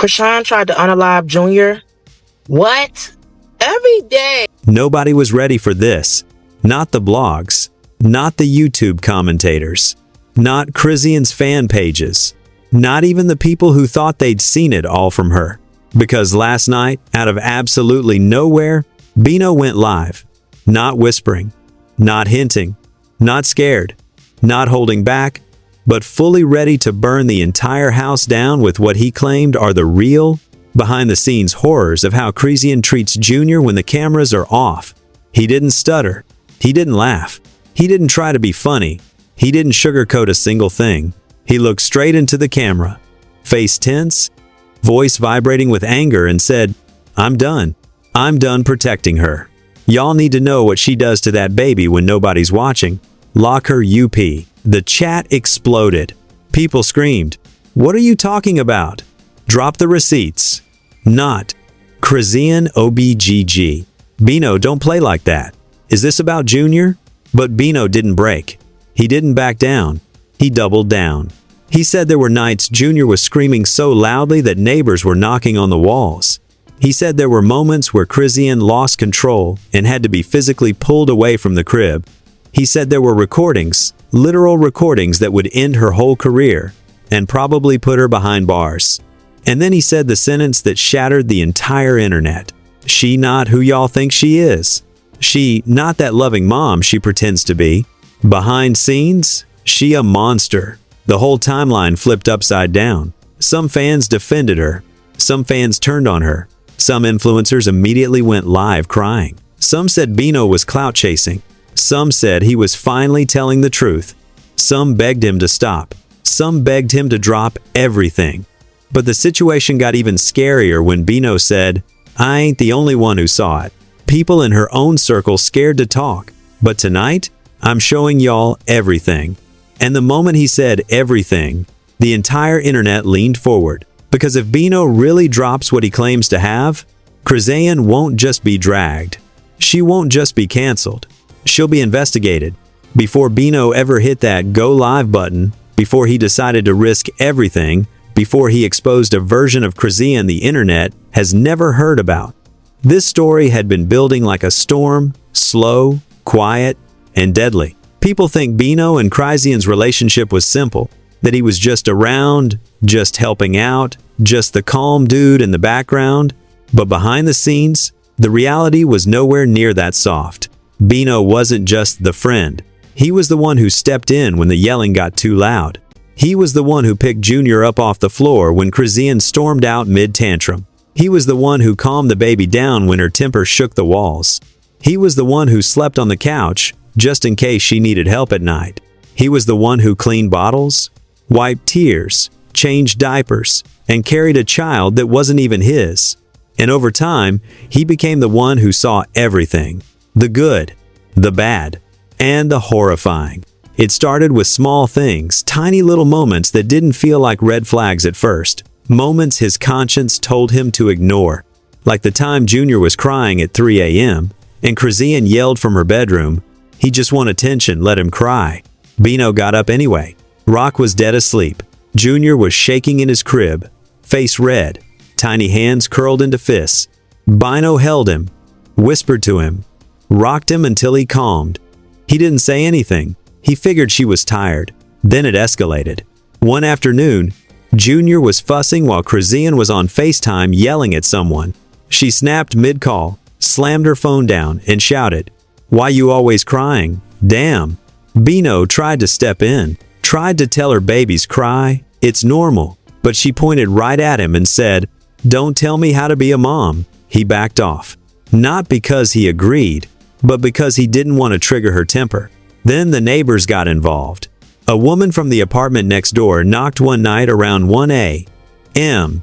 Chrisean tried to unalive Junior. What? Every day. Nobody was ready for this. Not the blogs. Not the YouTube commentators. Not Chrisean's fan pages. Not even the people who thought they'd seen it all from her. Because last night, out of absolutely nowhere, Bino went live. Not whispering. Not hinting. Not scared. Not holding back. But fully ready to burn the entire house down with what he claimed are the real, behind-the-scenes horrors of how Chrisean treats Junior when the cameras are off. He didn't stutter. He didn't laugh. He didn't try to be funny. He didn't sugarcoat a single thing. He looked straight into the camera, face tense, voice vibrating with anger, and said, "I'm done. I'm done protecting her. Y'all need to know what she does to that baby when nobody's watching. Lock her UP." The chat exploded. People screamed, "What are you talking about? Drop the receipts." Not. Chrisean OBGG. Bino, don't play like that. Is this about Junior? But Bino didn't break. He didn't back down. He doubled down. He said there were nights Junior was screaming so loudly that neighbors were knocking on the walls. He said there were moments where Chrisean lost control and had to be physically pulled away from the crib. He said there were recordings, literal recordings that would end her whole career and probably put her behind bars. And then he said the sentence that shattered the entire internet. She not who y'all think she is. She not that loving mom she pretends to be. Behind scenes, she a monster. The whole timeline flipped upside down. Some fans defended her. Some fans turned on her. Some influencers immediately went live crying. Some said Bino was clout chasing. Some said he was finally telling the truth. Some begged him to stop. Some begged him to drop everything. But the situation got even scarier when Bino said, "I ain't the only one who saw it." People in her own circle scared to talk. But tonight, I'm showing y'all everything. And the moment he said everything, the entire internet leaned forward. Because if Bino really drops what he claims to have, Chrisean won't just be dragged. She won't just be canceled. She'll be investigated. Before Bino ever hit that go live button, before he decided to risk everything, before he exposed a version of Chrisean the internet has never heard about. This story had been building like a storm, slow, quiet, and deadly. People think Bino and Chrisean's relationship was simple, that he was just around, just helping out, just the calm dude in the background. But behind the scenes, the reality was nowhere near that soft. Bino wasn't just the friend. He was the one who stepped in when the yelling got too loud. He was the one who picked Junior up off the floor when Chrisean stormed out mid-tantrum. He was the one who calmed the baby down when her temper shook the walls. He was the one who slept on the couch just in case she needed help at night. He was the one who cleaned bottles, wiped tears, changed diapers, and carried a child that wasn't even his. And over time, he became the one who saw everything. The good, the bad, and the horrifying. It started with small things, tiny little moments that didn't feel like red flags at first. Moments his conscience told him to ignore. Like the time Junior was crying at 3 a.m. and Chrisean yelled from her bedroom, "He just want attention, let him cry." Bino got up anyway. Rock was dead asleep. Junior was shaking in his crib, face red, tiny hands curled into fists. Bino held him, whispered to him, rocked him until he calmed. He didn't say anything. He figured she was tired. Then it escalated. One afternoon, Junior was fussing while Chrisean was on FaceTime yelling at someone. She snapped mid-call, slammed her phone down, and shouted, "Why you always crying? Damn." Bino tried to step in, tried to tell her babies cry, it's normal, but she pointed right at him and said, "Don't tell me how to be a mom." He backed off. Not because he agreed, but because he didn't want to trigger her temper. Then the neighbors got involved. A woman from the apartment next door knocked one night around 1 a.m.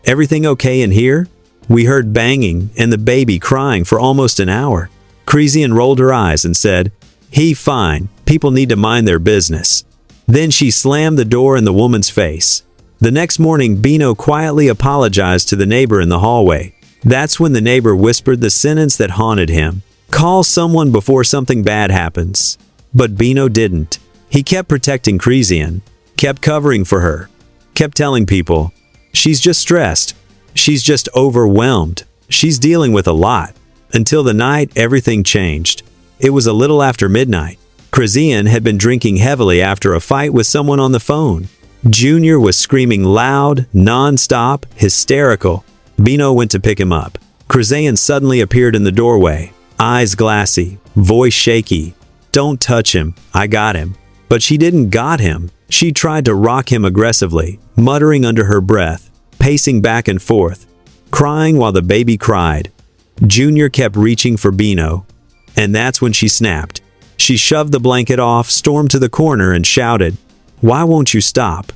"Everything okay in here?" We heard banging and the baby crying for almost an hour. Chrisean rolled her eyes and said, "He fine, people need to mind their business." Then she slammed the door in the woman's face. The next morning, Bino quietly apologized to the neighbor in the hallway. That's when the neighbor whispered the sentence that haunted him. Call someone before something bad happens. But Bino didn't. He kept protecting Chrisean, kept covering for her, kept telling people, "She's just stressed. She's just overwhelmed. She's dealing with a lot. Until the night everything changed. It was a little after midnight. Chrisean had been drinking heavily after a fight with someone on the phone. Junior was screaming loud, non-stop, hysterical. Bino went to pick him up. Chrisean suddenly appeared in the doorway, eyes glassy, voice shaky. "Don't touch him, I got him." But she didn't got him. She tried to rock him aggressively, muttering under her breath, pacing back and forth, crying while the baby cried. Junior kept reaching for Bino, and that's when she snapped. She shoved the blanket off, stormed to the corner, and shouted, "Why won't you stop?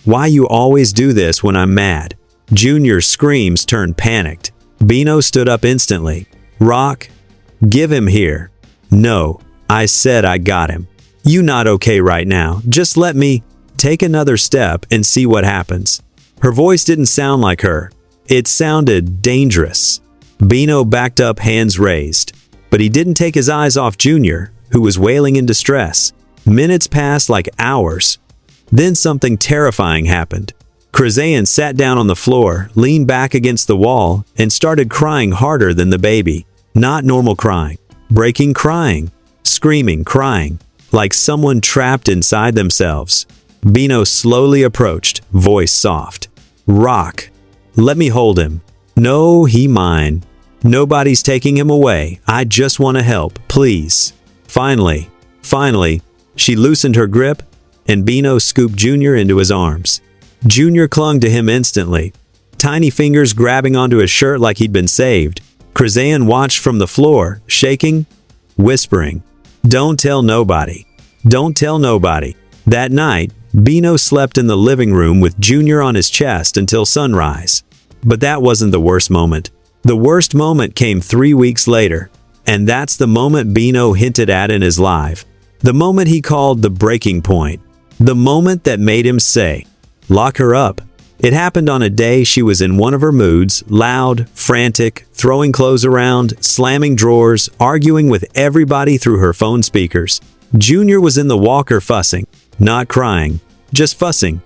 Why you always do this when I'm mad?" Junior's screams turned panicked. Bino stood up instantly. "Rock, give him here." "No, I said I got him. You not okay right now. Just let me take another step and see what happens." Her voice didn't sound like her. It sounded dangerous. Bino backed up, hands raised. But he didn't take his eyes off Junior, who was wailing in distress. Minutes passed like hours. Then something terrifying happened. Chrisean sat down on the floor, leaned back against the wall, and started crying harder than the baby. Not normal crying. Breaking crying. Screaming crying. Like someone trapped inside themselves. Bino slowly approached, voice soft. "Rock, let me hold him." "No, he mine. Nobody's taking him away. I just want to help, please." Finally, she loosened her grip, and Bino scooped Junior into his arms. Junior clung to him instantly, tiny fingers grabbing onto his shirt like he'd been saved. Chrisean watched from the floor, shaking, whispering, "Don't tell nobody. Don't tell nobody." That night, Bino slept in the living room with Junior on his chest until sunrise. But that wasn't the worst moment. The worst moment came 3 weeks later, and that's the moment Bino hinted at in his live. The moment he called the breaking point. The moment that made him say, "Lock her up." It happened on a day she was in one of her moods, loud, frantic, throwing clothes around, slamming drawers, arguing with everybody through her phone speakers. Junior was in the walker fussing, not crying, just fussing.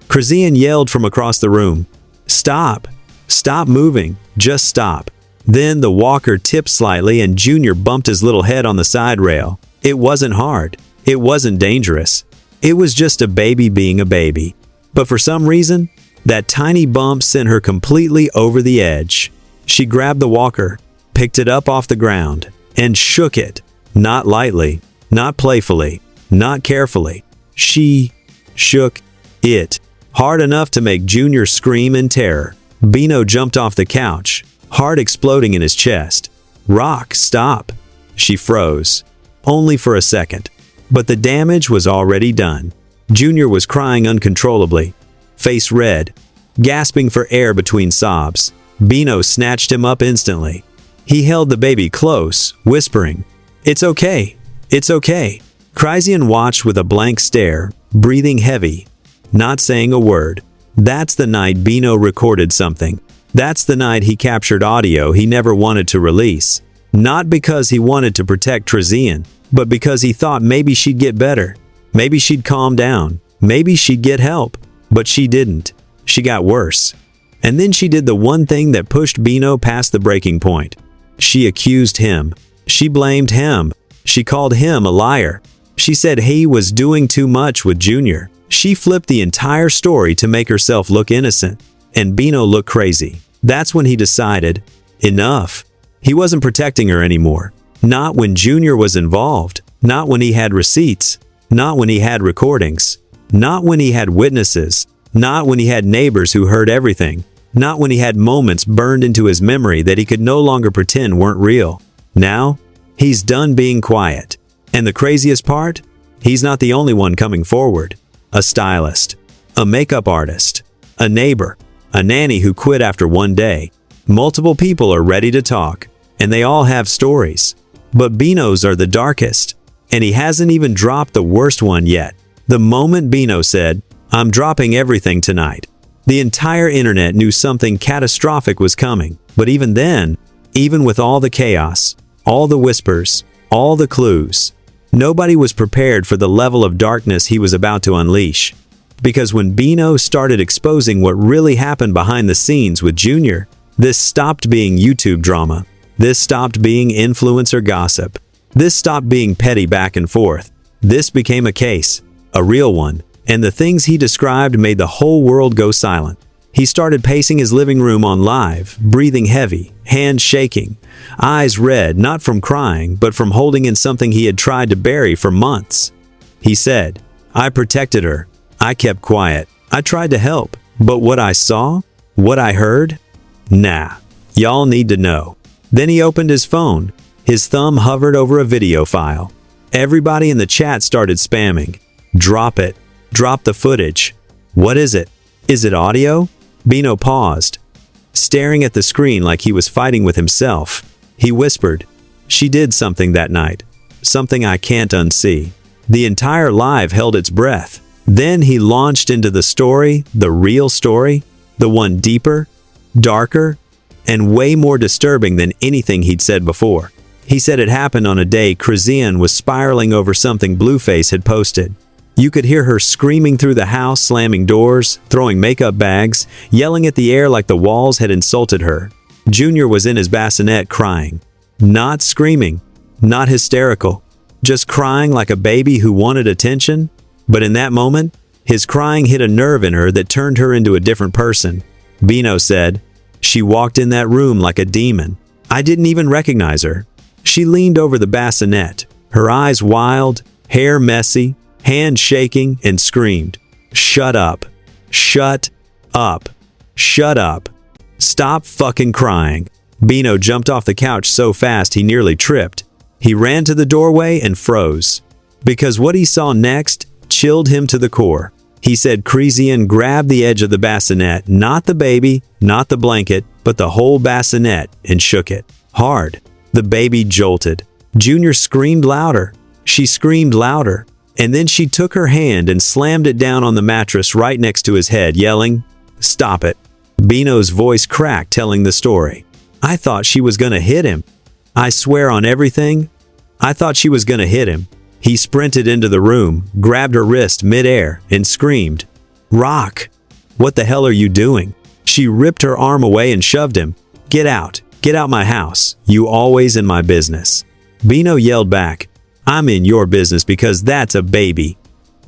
Chrisean yelled from across the room, "Stop! Stop moving! Just stop!" Then the walker tipped slightly and Junior bumped his little head on the side rail. It wasn't hard. It wasn't dangerous. It was just a baby being a baby. But for some reason, that tiny bump sent her completely over the edge. She grabbed the walker, picked it up off the ground, and shook it. Not lightly, not playfully, not carefully. She shook it hard enough to make Junior scream in terror. Bino jumped off the couch, heart exploding in his chest. "Rock, stop!" She froze. Only for a second. But the damage was already done. Junior was crying uncontrollably, face red, gasping for air between sobs. Bino snatched him up instantly. He held the baby close, whispering, "It's okay. It's okay." Chrisean watched with a blank stare, breathing heavy, not saying a word. That's the night Bino recorded something. That's the night he captured audio he never wanted to release. Not because he wanted to protect Chrisean, but because he thought maybe she'd get better. Maybe she'd calm down. Maybe she'd get help. But she didn't. She got worse. And then she did the one thing that pushed Bino past the breaking point. She accused him. She blamed him. She called him a liar. She said he was doing too much with Junior. She flipped the entire story to make herself look innocent, and Bino looked crazy. That's when he decided, enough. He wasn't protecting her anymore. Not when Junior was involved. Not when he had receipts. Not when he had recordings. Not when he had witnesses. Not when he had neighbors who heard everything. Not when he had moments burned into his memory that he could no longer pretend weren't real. Now, he's done being quiet. And the craziest part? He's not the only one coming forward. A stylist, a makeup artist, a neighbor, a nanny who quit after one day. Multiple people are ready to talk, and they all have stories. But Bino's are the darkest, and he hasn't even dropped the worst one yet. The moment Bino said, "I'm dropping everything tonight," the entire internet knew something catastrophic was coming. But even then, even with all the chaos, all the whispers, all the clues, nobody was prepared for the level of darkness he was about to unleash. Because when Bino started exposing what really happened behind the scenes with Junior, this stopped being YouTube drama. This stopped being influencer gossip. This stopped being petty back and forth. This became a case, a real one, and the things he described made the whole world go silent. He started pacing his living room on live, breathing heavy, hands shaking, eyes red not from crying but from holding in something he had tried to bury for months. He said, "I protected her. I kept quiet. I tried to help. But what I saw? What I heard? Nah. Y'all need to know." Then he opened his phone. His thumb hovered over a video file. Everybody in the chat started spamming. "Drop it. Drop the footage. What is it? Is it audio?" Bino paused, staring at the screen like he was fighting with himself. He whispered, "She did something that night. Something I can't unsee." The entire live held its breath. Then he launched into the story, the real story, the one deeper, darker, and way more disturbing than anything he'd said before. He said it happened on a day Chrisean was spiraling over something Blueface had posted. You could hear her screaming through the house, slamming doors, throwing makeup bags, yelling at the air like the walls had insulted her. Junior was in his bassinet crying. Not screaming, not hysterical, just crying like a baby who wanted attention. But in that moment, his crying hit a nerve in her that turned her into a different person. Bino said, "She walked in that room like a demon. I didn't even recognize her. She leaned over the bassinet, her eyes wild, hair messy, hands shaking, and screamed, 'Shut up. Shut up. Shut up. Stop fucking crying.'" Bino jumped off the couch so fast he nearly tripped. He ran to the doorway and froze. Because what he saw next chilled him to the core. He said Chrisean grabbed the edge of the bassinet, not the baby, not the blanket, but the whole bassinet, and shook it. Hard. The baby jolted. Junior screamed louder. She screamed louder. And then she took her hand and slammed it down on the mattress right next to his head, yelling, "Stop it." Bino's voice cracked telling the story. "I thought she was gonna hit him. I swear on everything, I thought she was gonna hit him." He sprinted into the room, grabbed her wrist mid-air, and screamed, "Rock, what the hell are you doing?" She ripped her arm away and shoved him. Get out my house, you always in my business." Bino yelled back, "I'm in your business because that's a baby.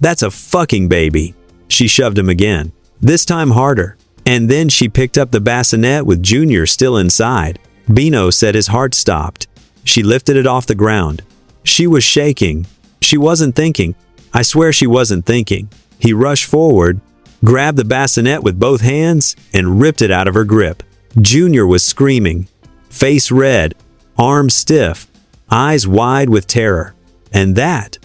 That's a fucking baby." She shoved him again, this time harder, and then she picked up the bassinet with Junior still inside. Bino said his heart stopped. She lifted it off the ground. She was shaking. She wasn't thinking. I swear she wasn't thinking. He rushed forward, grabbed the bassinet with both hands, and ripped it out of her grip. Junior was screaming, face red, arms stiff, eyes wide with terror. And that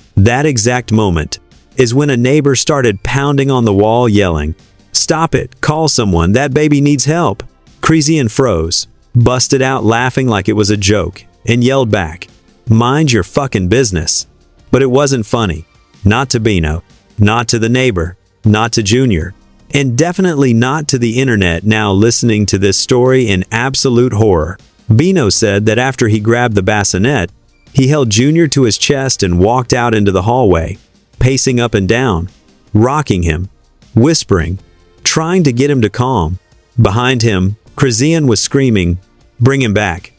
exact moment, is when a neighbor started pounding on the wall yelling, "Stop it, call someone, that baby needs help." Chrisean froze, busted out laughing like it was a joke, and yelled back, "Mind your fucking business." But it wasn't funny. Not to Bino, not to the neighbor, not to Junior, and definitely not to the internet now listening to this story in absolute horror. Bino said that after he grabbed the bassinet, he held Junior to his chest and walked out into the hallway, pacing up and down, rocking him, whispering, trying to get him to calm. Behind him, Chrisean was screaming, "Bring him back.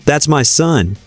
That's my son.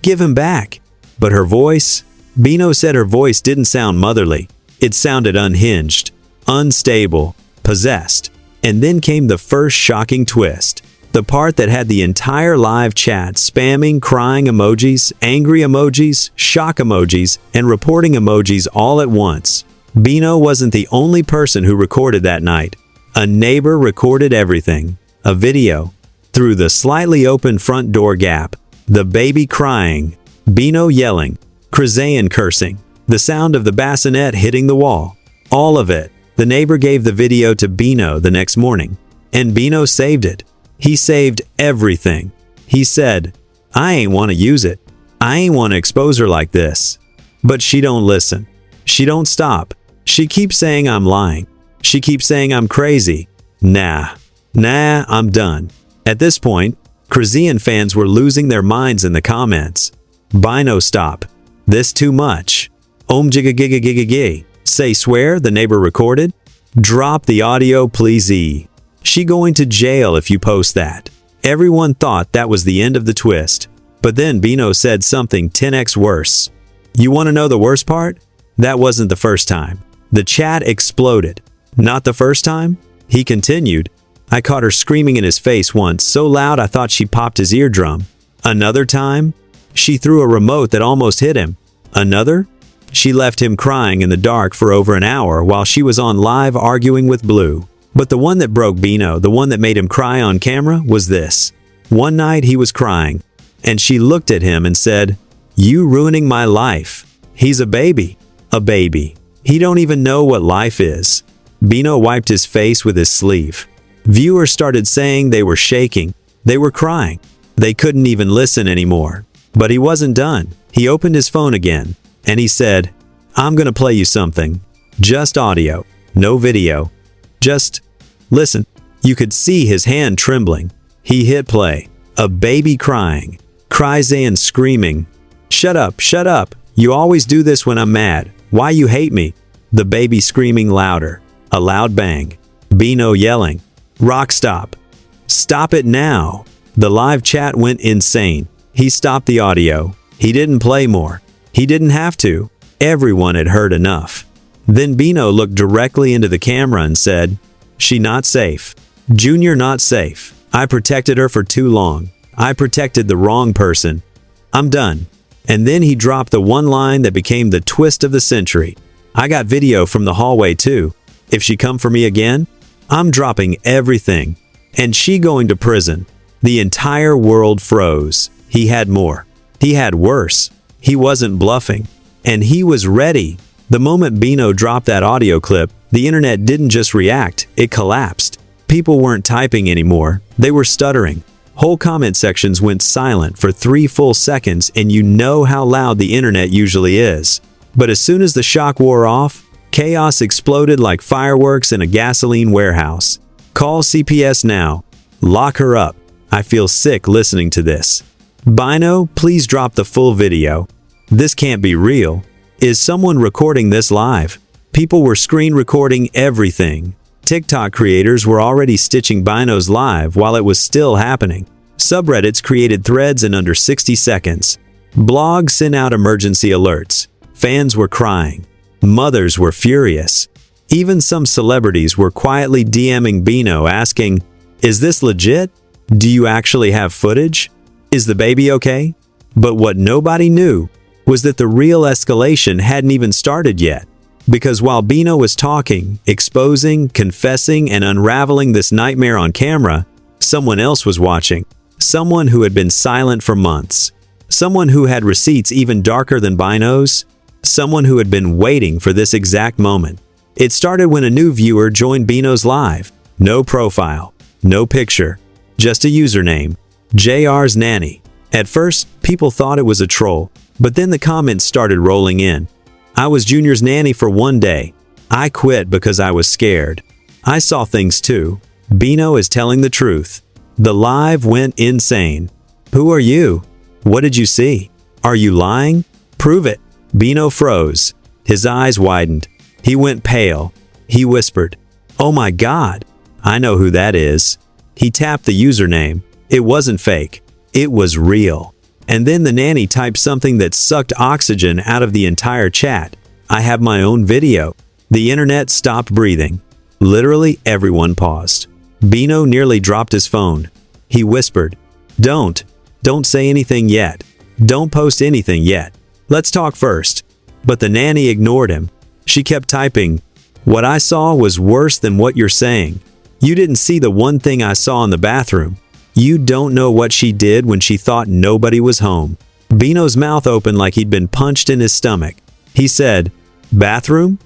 Give him back." But her voice, Bino said her voice didn't sound motherly. It sounded unhinged, unstable, possessed. And then came the first shocking twist. The part that had the entire live chat spamming crying emojis, angry emojis, shock emojis, and reporting emojis all at once. Bino wasn't the only person who recorded that night. A neighbor recorded everything. A video. Through the slightly open front door gap. The baby crying. Bino yelling. Chrisean cursing. The sound of the bassinet hitting the wall. All of it. The neighbor gave the video to Bino the next morning. And Bino saved it. He saved everything. He said, "I ain't want to use it. I ain't want to expose her like this." But she don't listen. She don't stop. She keeps saying I'm lying. She keeps saying I'm crazy. Nah, I'm done. At this point, Chrisean fans were losing their minds in the comments. Bino, stop. This too much. Om jigga giga giga gay. Say swear, the neighbor recorded. Drop the audio, please. She going to jail if you post that. Everyone thought that was the end of the twist. But then Bino said something 10x worse. You want to know the worst part? That wasn't the first time. The chat exploded. Not the first time? He continued. I caught her screaming in his face once, so loud I thought she popped his eardrum. Another time? She threw a remote that almost hit him. Another? She left him crying in the dark for over an hour while she was on live arguing with Blue. But the one that broke Bino, the one that made him cry on camera, was this. One night he was crying, and she looked at him and said, "You ruining my life." He's a baby. A baby. He don't even know what life is. Bino wiped his face with his sleeve. Viewers started saying they were shaking. They were crying. They couldn't even listen anymore. But he wasn't done. He opened his phone again, and he said, "I'm gonna play you something. Just audio. No video. Just listen." You could see his hand trembling. He hit play. A baby crying. Chrisean screaming, "Shut up, shut up. You always do this when I'm mad. Why you hate me?" The baby screaming louder. A loud bang. Bino yelling, "Rock stop. Stop it now." The live chat went insane. He stopped the audio. He didn't play more. He didn't have to. Everyone had heard enough. Then Bino looked directly into the camera and said, "She not safe. Junior not safe. I protected her for too long. I protected the wrong person. I'm done." And then he dropped the one line that became the twist of the century. "I got video from the hallway too. If she come for me again, I'm dropping everything. And she going to prison." The entire world froze. He had more. He had worse. He wasn't bluffing. And he was ready. The moment Bino dropped that audio clip, the internet didn't just react, it collapsed. People weren't typing anymore. They were stuttering. Whole comment sections went silent for 3 full seconds, and you know how loud the internet usually is. But as soon as the shock wore off, chaos exploded like fireworks in a gasoline warehouse. Call CPS now. Lock her up. I feel sick listening to this. Bino, please drop the full video. This can't be real. Is someone recording this live? People were screen recording everything. TikTok creators were already stitching Bino's live while it was still happening. Subreddits created threads in under 60 seconds. Blogs sent out emergency alerts. Fans were crying. Mothers were furious. Even some celebrities were quietly DMing Bino asking, "Is this legit? Do you actually have footage? Is the baby okay?" But what nobody knew was that the real escalation hadn't even started yet. Because while Bino was talking, exposing, confessing, and unraveling this nightmare on camera, someone else was watching. Someone who had been silent for months. Someone who had receipts even darker than Bino's. Someone who had been waiting for this exact moment. It started when a new viewer joined Bino's live. No profile. No picture. Just a username. JR's Nanny. At first, people thought it was a troll. But then the comments started rolling in. "I was Junior's nanny for one day. I quit because I was scared. I saw things too. Bino is telling the truth." The live went insane. "Who are you? What did you see? Are you lying? Prove it." Bino froze. His eyes widened. He went pale. He whispered, "Oh my God, I know who that is." He tapped the username. It wasn't fake. It was real. And then the nanny typed something that sucked oxygen out of the entire chat. "I have my own video." The internet stopped breathing. Literally everyone paused. Bino nearly dropped his phone. He whispered, Don't say anything yet. Don't post anything yet. Let's talk first." But the nanny ignored him. She kept typing, "What I saw was worse than what you're saying. You didn't see the one thing I saw in the bathroom. You don't know what she did when she thought nobody was home." Bino's mouth opened like he'd been punched in his stomach. He said, "Bathroom?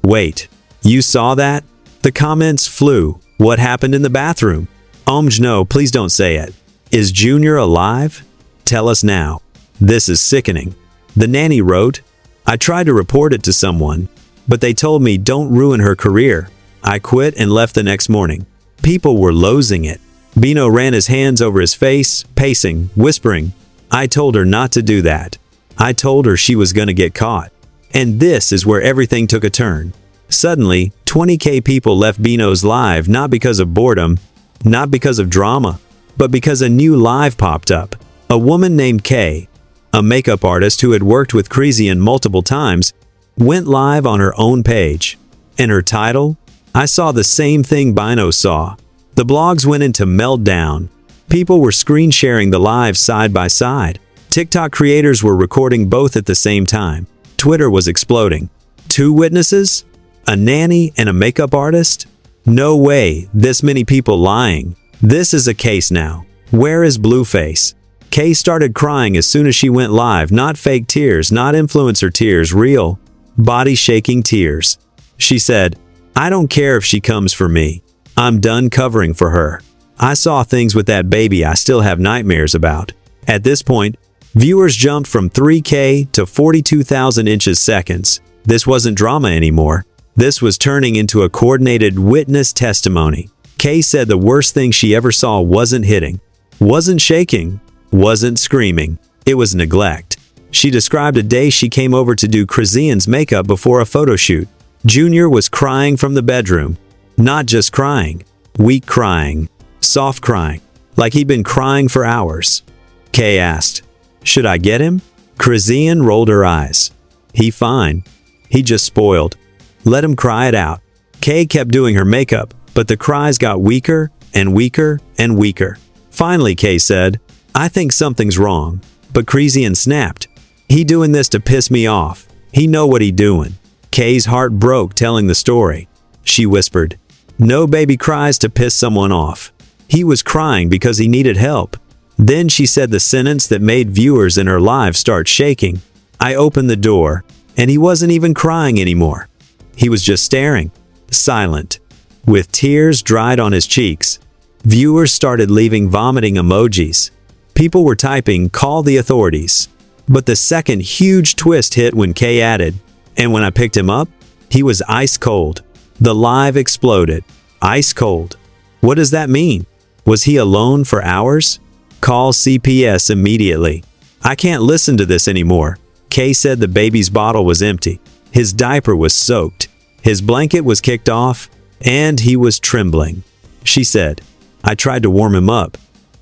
Wait, you saw that?" The comments flew. "What happened in the bathroom? No, please don't say it. Is Junior alive? Tell us now. This is sickening." The nanny wrote, "I tried to report it to someone, but they told me don't ruin her career. I quit and left the next morning." People were losing it. Bino ran his hands over his face, pacing, whispering, "I told her not to do that. I told her she was gonna get caught." And this is where everything took a turn. Suddenly, 20K people left Bino's live not because of boredom, not because of drama, but because a new live popped up. A woman named Kay, a makeup artist who had worked with Chrisean multiple times, went live on her own page. And her title? I saw the same thing Bino saw. The blogs went into meltdown. People were screen sharing the live side by side. TikTok creators were recording both at the same time. Twitter was exploding. 2 witnesses? A nanny and a makeup artist? No way, this many people lying. This is a case now. Where is Blueface? Kay started crying as soon as she went live. Not fake tears, not influencer tears, real, body-shaking tears. She said, I don't care if she comes for me. I'm done covering for her. I saw things with that baby I still have nightmares about. At this point, viewers jumped from 3K to 42,000 inches seconds. This wasn't drama anymore. This was turning into a coordinated witness testimony. Kay said the worst thing she ever saw wasn't hitting, wasn't shaking, wasn't screaming. It was neglect. She described a day she came over to do Chrisean's makeup before a photo shoot. Junior was crying from the bedroom. Not just crying, weak crying, soft crying, like he'd been crying for hours. Kay asked, should I get him? Chrisean rolled her eyes. He fine. He just spoiled. Let him cry it out. Kay kept doing her makeup, but the cries got weaker and weaker and weaker. Finally, Kay said, I think something's wrong. But Chrisean snapped. He doing this to piss me off. He know what he doing. Kay's heart broke telling the story. She whispered, no baby cries to piss someone off. He was crying because he needed help. Then she said the sentence that made viewers in her live start shaking. I opened the door, and he wasn't even crying anymore. He was just staring, silent, with tears dried on his cheeks. Viewers started leaving vomiting emojis. People were typing, call the authorities. But the second huge twist hit when Kay added, and when I picked him up, he was ice cold. The live exploded. Ice cold. What does that mean? Was he alone for hours? Call CPS immediately. I can't listen to this anymore. Kay said the baby's bottle was empty. His diaper was soaked. His blanket was kicked off, and he was trembling. She said, I tried to warm him up.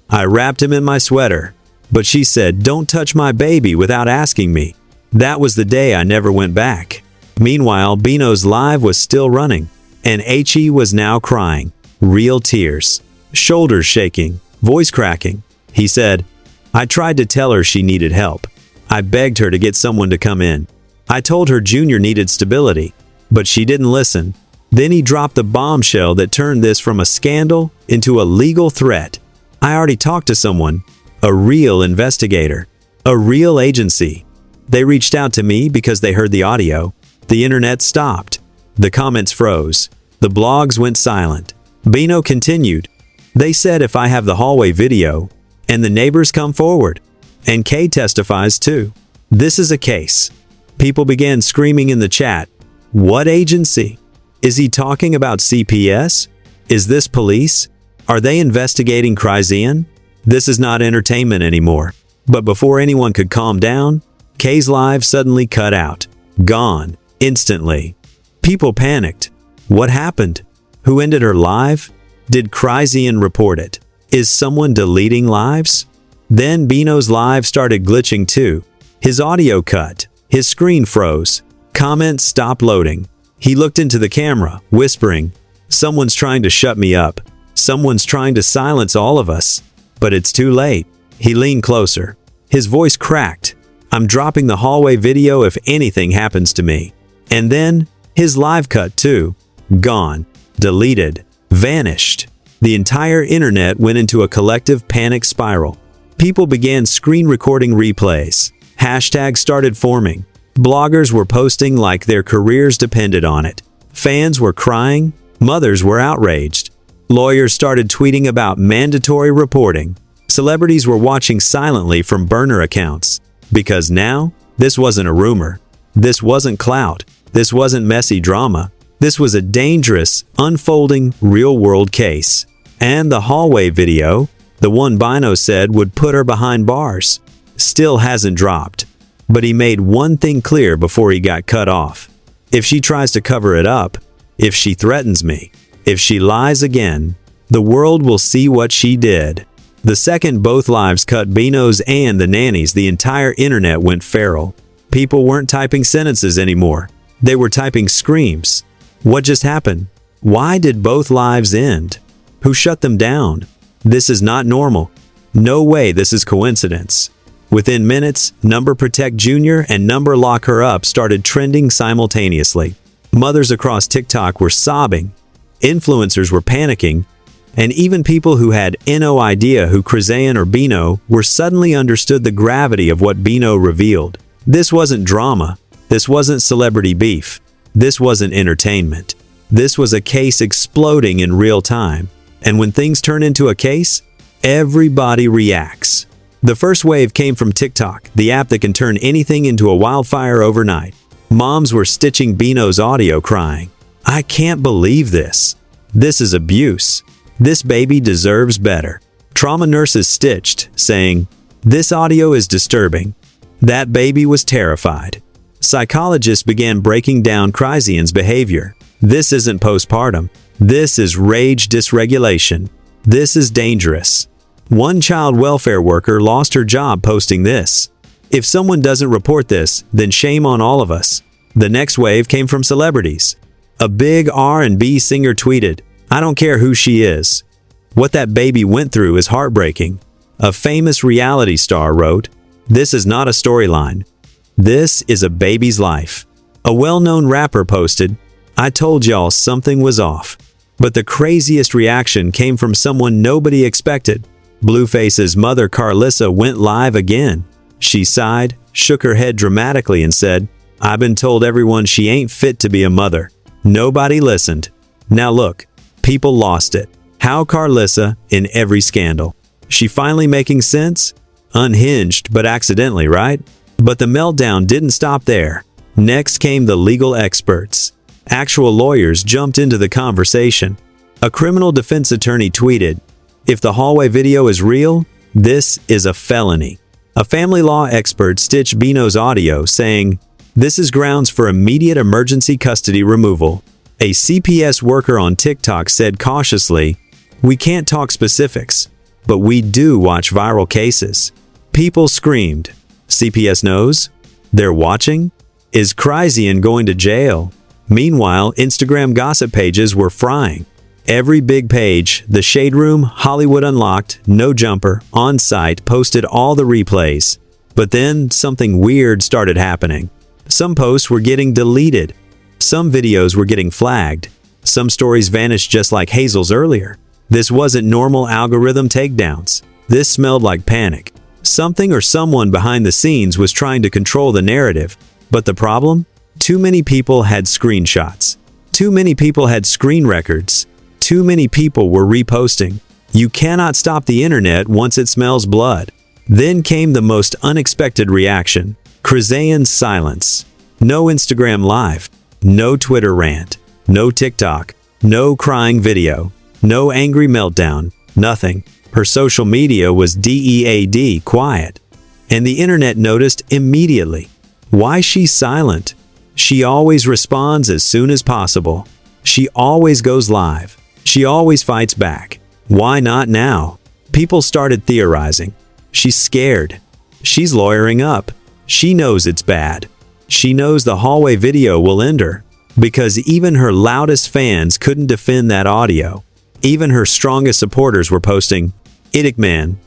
I wrapped him in my sweater. But she said, don't touch my baby without asking me. That was the day I never went back. Meanwhile, Bino's live was still running, and HE was now crying. Real tears. Shoulders shaking. Voice cracking. He said, I tried to tell her she needed help. I begged her to get someone to come in. I told her Junior needed stability, but she didn't listen. Then he dropped the bombshell that turned this from a scandal into a legal threat. I already talked to someone, a real investigator, a real agency. They reached out to me because they heard the audio. The internet stopped. The comments froze. The blogs went silent. Bino continued. They said if I have the hallway video, and the neighbors come forward. And Kay testifies too. This is a case. People began screaming in the chat. What agency? Is he talking about CPS? Is this police? Are they investigating Chrisean? This is not entertainment anymore. But before anyone could calm down, Kay's live suddenly cut out. Gone. Instantly. People panicked. What happened? Who ended her live? Did Chrisean report it? Is someone deleting lives? Then Bino's live started glitching too. His audio cut. His screen froze. Comments stopped loading. He looked into the camera, whispering, someone's trying to shut me up. Someone's trying to silence all of us. But it's too late. He leaned closer. His voice cracked. I'm dropping the hallway video if anything happens to me. And then, his live cut too. Gone. Deleted. Vanished. The entire internet went into a collective panic spiral. People began screen recording replays. Hashtags started forming. Bloggers were posting like their careers depended on it. Fans were crying. Mothers were outraged. Lawyers started tweeting about mandatory reporting. Celebrities were watching silently from burner accounts. Because now, this wasn't a rumor. This wasn't clout. This wasn't messy drama. This was a dangerous, unfolding, real-world case. And the hallway video, the one Bino said would put her behind bars, still hasn't dropped. But he made one thing clear before he got cut off. If she tries to cover it up, If she threatens me, if she lies again, the world will see what she did. The second both lives cut Bino's and the nanny's, the entire internet went feral. People weren't typing sentences anymore. They were typing screams. What just happened? Why did both lives end? Who shut them down? This is not normal. No way this is coincidence. Within minutes, Number Protect Jr. and Number Lock Her Up started trending simultaneously. Mothers across TikTok were sobbing. Influencers were panicking. And even people who had no idea who Chrisean or Bino were suddenly understood the gravity of what Bino revealed. This wasn't drama. This wasn't celebrity beef. This wasn't entertainment. This was a case exploding in real time. And when things turn into a case, everybody reacts. The first wave came from TikTok, the app that can turn anything into a wildfire overnight. Moms were stitching Bino's audio crying, "I can't believe this. This is abuse. This baby deserves better." Trauma nurses stitched, saying, "This audio is disturbing. That baby was terrified." Psychologists began breaking down Chrisean's behavior. This isn't postpartum. This is rage dysregulation. This is dangerous. One child welfare worker lost her job posting this. If someone doesn't report this, then shame on all of us. The next wave came from celebrities. A big R&B singer tweeted, "I don't care who she is. What that baby went through is heartbreaking." A famous reality star wrote, "This is not a storyline. This is a baby's life." A well-known rapper posted, "I told y'all something was off." But the craziest reaction came from someone nobody expected. Blueface's mother Carlissa went live again. She sighed, shook her head dramatically and said, "I've been told everyone she ain't fit to be a mother. Nobody listened. Now look, people lost it. How Carlissa in every scandal. She finally making sense? Unhinged, but accidentally, right?" But the meltdown didn't stop there. Next came the legal experts. Actual lawyers jumped into the conversation. A criminal defense attorney tweeted, "If the hallway video is real, this is a felony." A family law expert stitched Bino's audio, saying, "This is grounds for immediate emergency custody removal." A CPS worker on TikTok said cautiously, "We can't talk specifics, but we do watch viral cases." People screamed, "CPS knows? They're watching? Is Chrisean going to jail?" Meanwhile, Instagram gossip pages were frying. Every big page, The Shade Room, Hollywood Unlocked, No Jumper, On Site, posted all the replays. But then something weird started happening. Some posts were getting deleted. Some videos were getting flagged. Some stories vanished just like Hazel's earlier. This wasn't normal algorithm takedowns. This smelled like panic. Something or someone behind the scenes was trying to control the narrative. But the problem? Too many people had screenshots. Too many people had screen records. Too many people were reposting. You cannot stop the internet once it smells blood. Then came the most unexpected reaction. Chrisean's silence. No Instagram live. No Twitter rant. No TikTok. No crying video. No angry meltdown. Nothing. Her social media was dead quiet. And the internet noticed immediately. Why she's silent? She always responds as soon as possible. She always goes live. She always fights back. Why not now? People started theorizing. She's scared. She's lawyering up. She knows it's bad. She knows the hallway video will end her. Because even her loudest fans couldn't defend that audio. Even her strongest supporters were posting, "Idic man,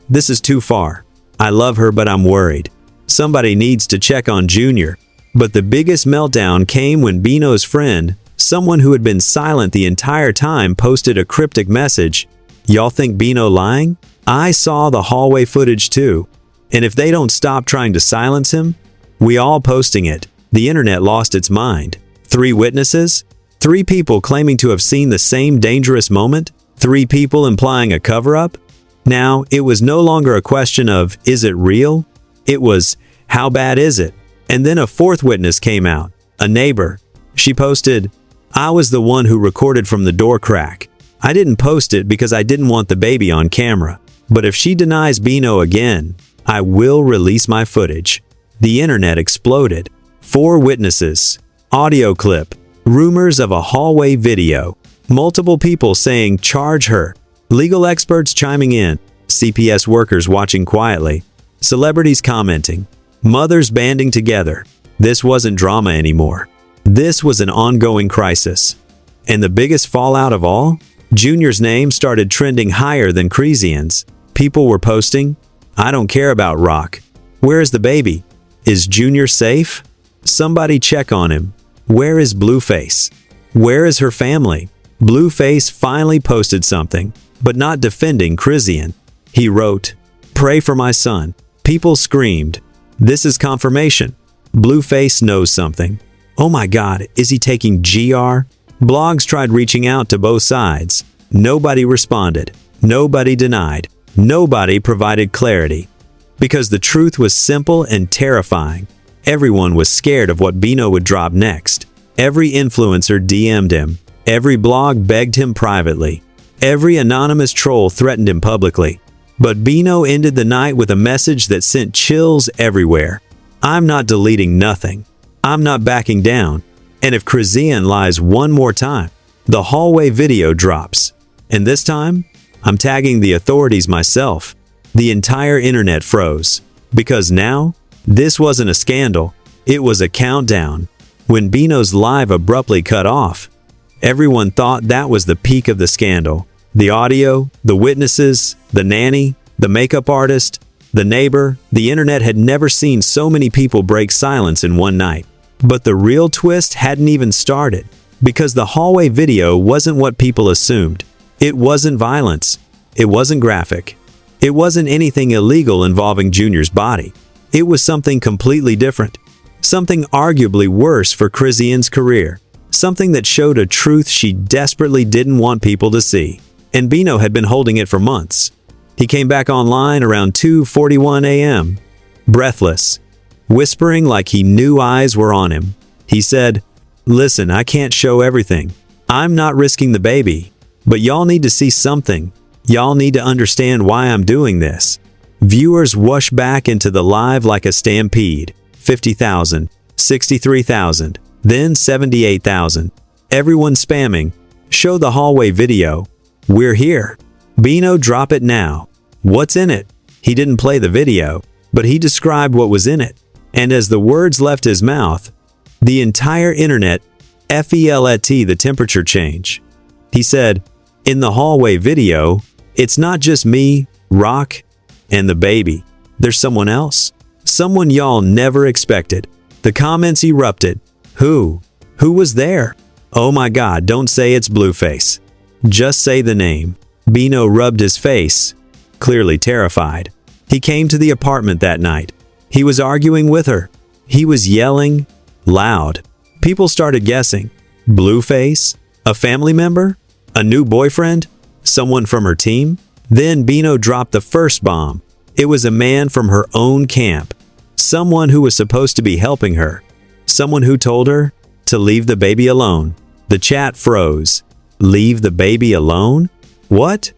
this is too far. I love her but I'm worried. Somebody needs to check on Junior." But the biggest meltdown came when Bino's friend, someone who had been silent the entire time, posted a cryptic message. "Y'all think Bino lying? I saw the hallway footage too. And if they don't stop trying to silence him, we all posting it." The internet lost its mind. 3 witnesses? 3 people claiming to have seen the same dangerous moment? 3 people implying a cover-up? Now, it was no longer a question of, is it real? It was, how bad is it? And then a 4th witness came out, a neighbor. She posted, "I was the one who recorded from the door crack. I didn't post it because I didn't want the baby on camera. But if she denies Bino again, I will release my footage." The internet exploded. 4 witnesses. Audio clip. Rumors of a hallway video. Multiple people saying charge her. Legal experts chiming in. CPS workers watching quietly. Celebrities commenting. Mothers banding together. This wasn't drama anymore. This was an ongoing crisis. And the biggest fallout of all? Junior's name started trending higher than Chrisean's. People were posting, "I don't care about Rock. Where is the baby? Is Junior safe? Somebody check on him. Where is Blueface? Where is her family?" Blueface finally posted something, but not defending Chrisean. He wrote, "Pray for my son." People screamed, "This is confirmation. Blueface knows something. Oh my God, is he taking GR?" Blogs tried reaching out to both sides. Nobody responded. Nobody denied. Nobody provided clarity. Because the truth was simple and terrifying. Everyone was scared of what Bino would drop next. Every influencer DM'd him. Every blog begged him privately. Every anonymous troll threatened him publicly. But Bino ended the night with a message that sent chills everywhere. "I'm not deleting nothing. I'm not backing down. And if Chrisean lies one more time, the hallway video drops. And this time, I'm tagging the authorities myself." The entire internet froze. Because now, this wasn't a scandal. It was a countdown. When Bino's live abruptly cut off, everyone thought that was the peak of the scandal. The audio, the witnesses, the nanny, the makeup artist, the neighbor, the internet had never seen so many people break silence in one night. But the real twist hadn't even started, because the hallway video wasn't what people assumed. It wasn't violence. It wasn't graphic. It wasn't anything illegal involving Junior's body. It was something completely different. Something arguably worse for Chrisean's career. Something that showed a truth she desperately didn't want people to see. And Bino had been holding it for months. He came back online around 2:41 a.m., breathless, whispering like he knew eyes were on him. He said, "Listen, I can't show everything. I'm not risking the baby. But y'all need to see something. Y'all need to understand why I'm doing this." Viewers whooshed back into the live like a stampede. 50,000, 63,000, then 78,000. Everyone spamming, "Show the hallway video. We're here. Bino, drop it now. What's in it?" He didn't play the video, but he described what was in it. And as the words left his mouth, the entire internet felt the temperature change. He said, "In the hallway video, it's not just me, Rock, and the baby. There's someone else. Someone y'all never expected." The comments erupted. Who? Who was there? "Oh my God, don't say it's Blueface. Just say the name." Bino rubbed his face, clearly terrified. He came to the apartment that night. He was arguing with her. He was yelling loud. People started guessing. Blueface? A family member? A new boyfriend? Someone from her team? Then Bino dropped the first bomb. It was a man from her own camp. Someone who was supposed to be helping her. Someone who told her to leave the baby alone. The chat froze. Leave the baby alone? What?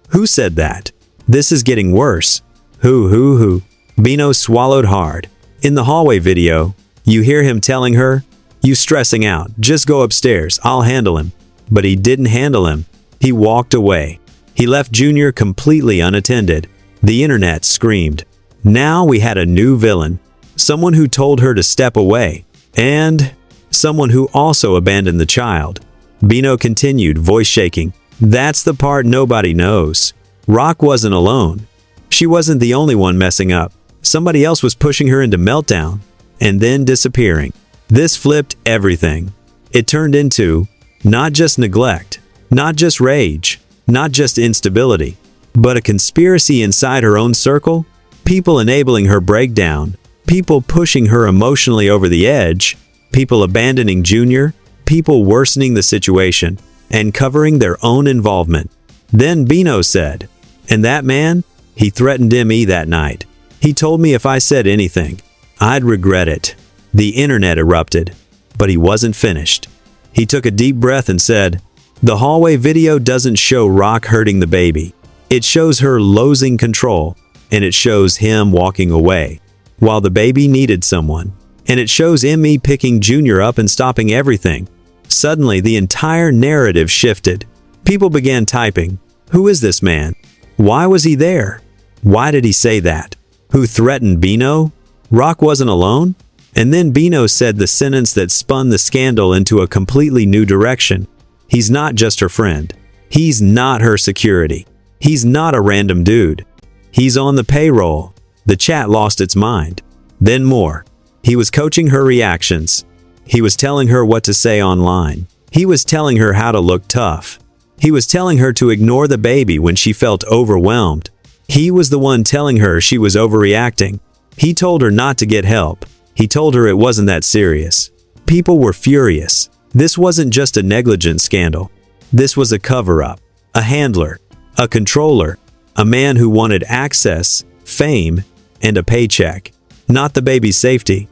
Who said that? This is getting worse. Who? Bino swallowed hard. In the hallway video, you hear him telling her, "You stressing out, just go upstairs, I'll handle him." But he didn't handle him. He walked away. He left Junior completely unattended. The internet screamed. Now we had a new villain. Someone who told her to step away. And someone who also abandoned the child. Bino continued, voice shaking. That's the part nobody knows. Rock wasn't alone. She wasn't the only one messing up. Somebody else was pushing her into meltdown and then disappearing. This flipped everything. It turned into not just neglect, not just rage, not just instability, but a conspiracy inside her own circle, people enabling her breakdown, people pushing her emotionally over the edge, people abandoning Junior, people worsening the situation and covering their own involvement. Then Bino said, and that man, he threatened me that night. He told me if I said anything, I'd regret it. The internet erupted, but he wasn't finished. He took a deep breath and said, the hallway video doesn't show Rock hurting the baby. It shows her losing control, and it shows him walking away, while the baby needed someone. And it shows me picking Junior up and stopping everything. Suddenly, the entire narrative shifted. People began typing, "Who is this man? Why was he there? Why did he say that? Who threatened Bino? Rock wasn't alone?" And then Bino said the sentence that spun the scandal into a completely new direction. He's not just her friend. He's not her security. He's not a random dude. He's on the payroll. The chat lost its mind. Then more. He was coaching her reactions. He was telling her what to say online. He was telling her how to look tough. He was telling her to ignore the baby when she felt overwhelmed. He was the one telling her she was overreacting. He told her not to get help. He told her it wasn't that serious. People were furious. This wasn't just a negligent scandal. This was a cover-up, a handler, a controller, a man who wanted access, fame, and a paycheck, not the baby's safety.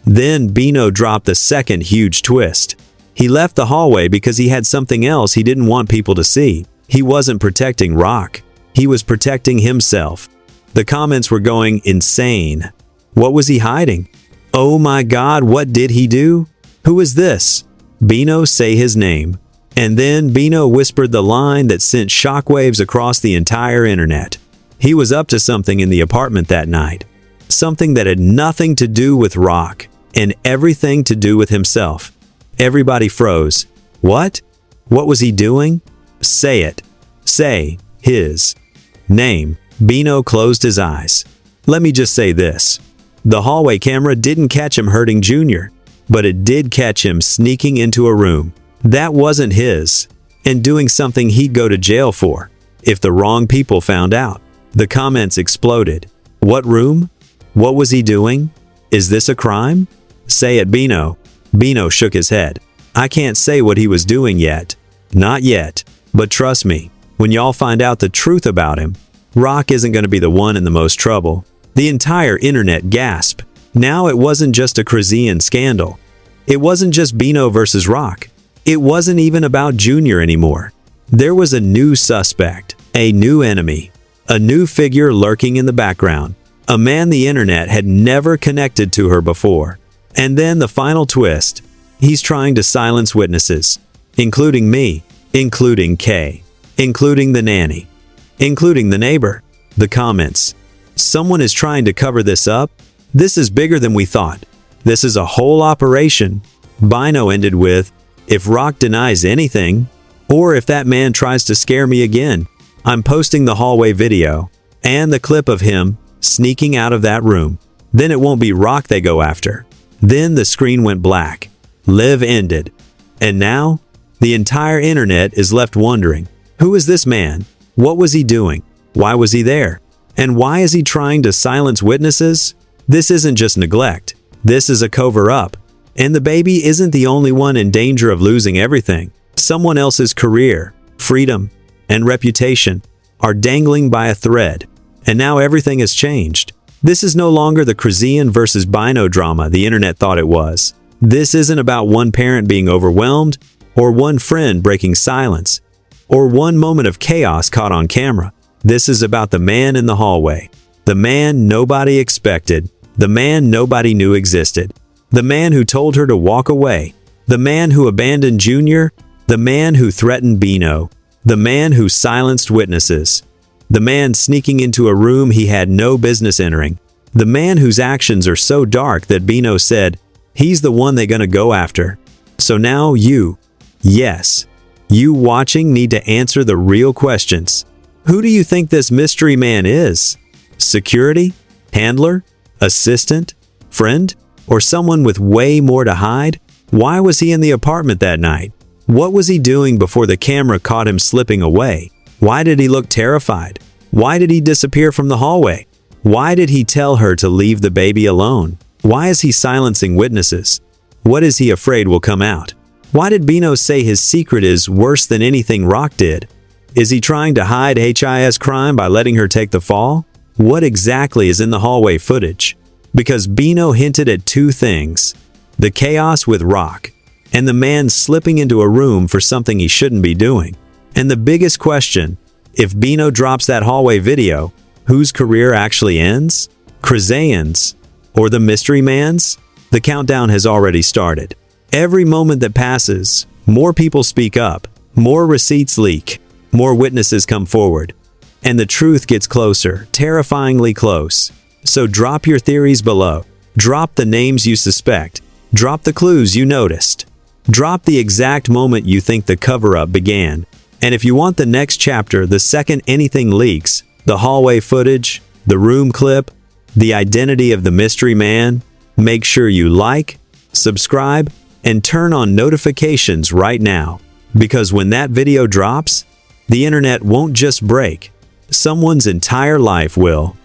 Then Bino dropped the second huge twist. He left the hallway because he had something else he didn't want people to see. He wasn't protecting Rock. He was protecting himself. The comments were going insane. What was he hiding? Oh my God, what did he do? Who is this? Bino, say his name. And then Bino whispered the line that sent shockwaves across the entire internet. He was up to something in the apartment that night. Something that had nothing to do with Rock and everything to do with himself. Everybody froze. What? What was he doing? Say it. Say his name. Bino closed his eyes. Let me just say this. The hallway camera didn't catch him hurting Junior, but it did catch him sneaking into a room that wasn't his and doing something he'd go to jail for if the wrong people found out. The comments exploded. What room? What was he doing? Is this a crime? Say it, Bino. Bino shook his head. I can't say what he was doing yet. Not yet. But trust me, when y'all find out the truth about him, Rock isn't going to be the one in the most trouble. The entire internet gasped. Now it wasn't just a Chrisean scandal. It wasn't just Bino versus Rock. It wasn't even about Junior anymore. There was a new suspect, a new enemy, a new figure lurking in the background, a man the internet had never connected to her before. And then the final twist. He's trying to silence witnesses, including me, including Kay, including the nanny, including the neighbor. The comments. Someone is trying to cover this up. This is bigger than we thought. This is a whole operation. Bino ended with, if Rock denies anything, or if that man tries to scare me again, I'm posting the hallway video and the clip of him sneaking out of that room. Then it won't be Rock they go after. Then the screen went black. Live ended. And now, the entire internet is left wondering, who is this man? What was he doing? Why was he there? And why is he trying to silence witnesses? This isn't just neglect. This is a cover-up. And the baby isn't the only one in danger of losing everything. Someone else's career, freedom, and reputation are dangling by a thread. And now everything has changed. This is no longer the Chrisean versus Bino drama the internet thought it was. This isn't about one parent being overwhelmed, or one friend breaking silence, or one moment of chaos caught on camera. This is about the man in the hallway. The man nobody expected. The man nobody knew existed. The man who told her to walk away. The man who abandoned Junior. The man who threatened Bino. The man who silenced witnesses. The man sneaking into a room he had no business entering. The man whose actions are so dark that Bino said, he's the one they're gonna go after. So now you, yes, you watching need to answer the real questions. Who do you think this mystery man is? Security? Handler? Assistant? Friend? Or someone with way more to hide? Why was he in the apartment that night? What was he doing before the camera caught him slipping away? Why did he look terrified? Why did he disappear from the hallway? Why did he tell her to leave the baby alone? Why is he silencing witnesses? What is he afraid will come out? Why did Bino say his secret is worse than anything Rock did? Is he trying to hide his crime by letting her take the fall? What exactly is in the hallway footage? Because Bino hinted at two things: the chaos with Rock, and the man slipping into a room for something he shouldn't be doing. And the biggest question, if Bino drops that hallway video, whose career actually ends? Chrisean's? Or the mystery man's? The countdown has already started. Every moment that passes, more people speak up, more receipts leak, more witnesses come forward, and the truth gets closer, terrifyingly close. So drop your theories below. Drop the names you suspect. Drop the clues you noticed. Drop the exact moment you think the cover-up began. And if you want the next chapter the second anything leaks, the hallway footage, the room clip, the identity of the mystery man, make sure you like, subscribe, and turn on notifications right now. Because when that video drops, the internet won't just break, someone's entire life will.